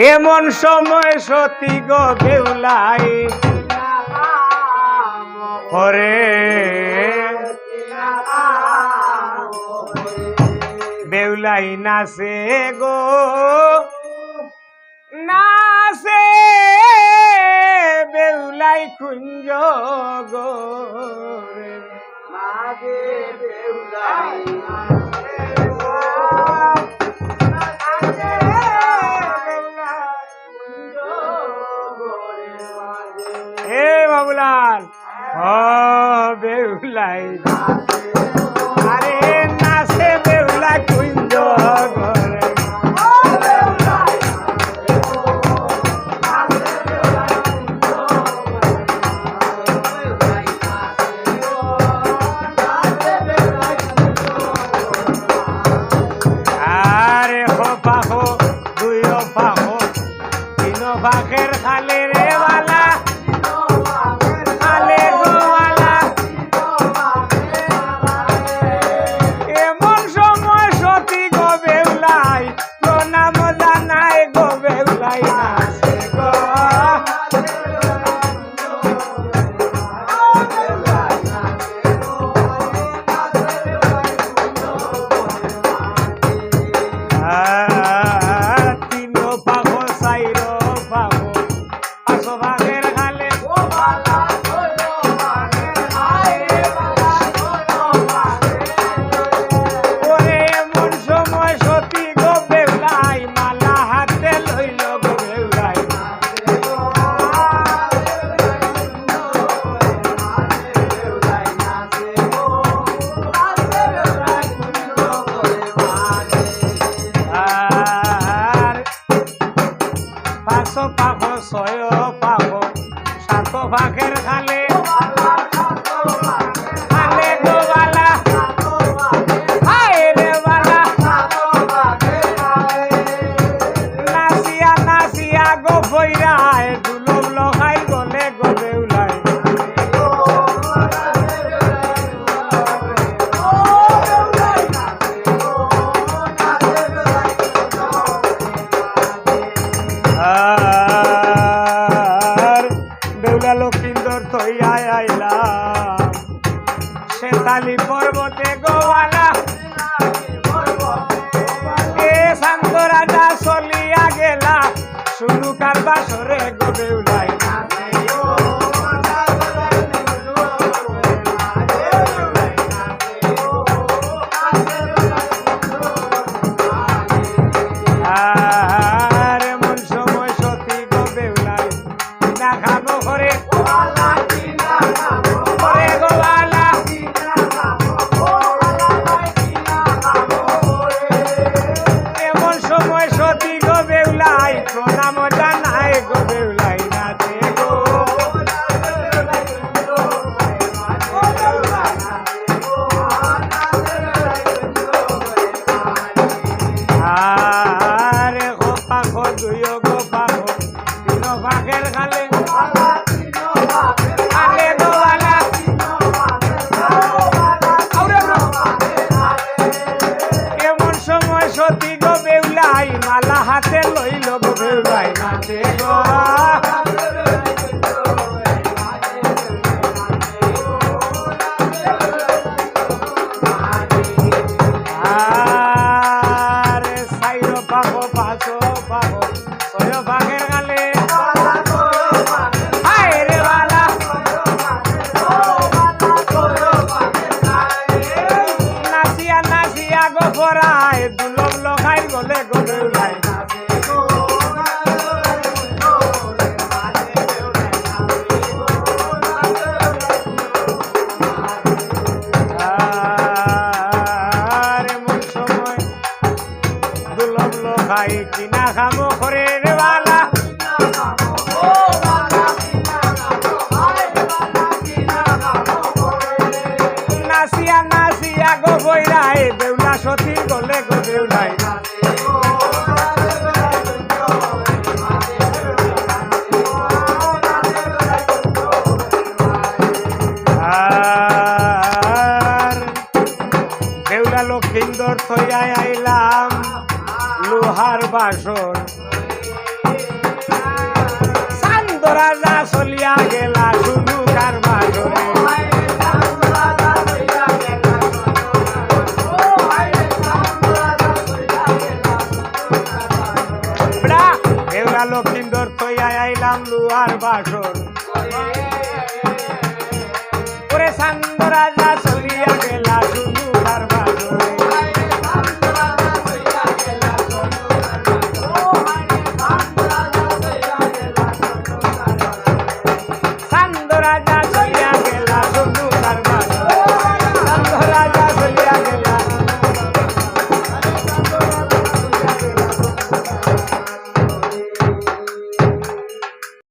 এমন সময় সতী গো বেউলাই হরে বেউলাই নাচে গো নাচে বেউলাই কুঞ্জ গো বেউলাই হে বাবুলাল বেউলাই আরে নাচে বেউলাই কুঞ্জ ঘরে আরে হো পাখো দুই পাখো তিন পাখের খালে রে বালা পাখো ছয় পাখো সাত পাখের খালে খালে গো বালা হায় রে বালা নাচিয়া নাচিয়া গো ভৈরায় দুলম লগাই গলে গো বেউলাই লক্ষিন্দর থইয়া আইলাম সেতালি পর্বতে গোয়ালা এ শান্ত রাজা চলিয়া গেলা শুনু কার বাসরে গো বেউলাই আর এমন সময় সতী গো বেউলাই না খাবো করে এমন সময় সতী গো বেউলাই প্রণাম জানাই গো বেউলাই নাচে গো আরে গো পাখো দুই গো পাখো তিন পাখের খালে সতী গো বেউলাই মালা হাতে লইল গো বেউলাই নাচে গো আরে সাইর পাখো পাঁচো পাখো ছয় পাখের গালে হায় রে বালা নাচিয়া নাচিয়া গো পরায় দুলম লগাই গলে গো বেউলাই আরে মন সময় দুলম লগাই কিনা খামো করে রে বালা নাচিয়া নাচিয়া গো বৈরায় বেউলা সতী গলে গো বেউলাই আর বেউলা লক্ষিন্দর থইয়া আইলাম লোহার বাসন তোমার বাসর ওরে সান্দ রাজা চলিয়া গেলা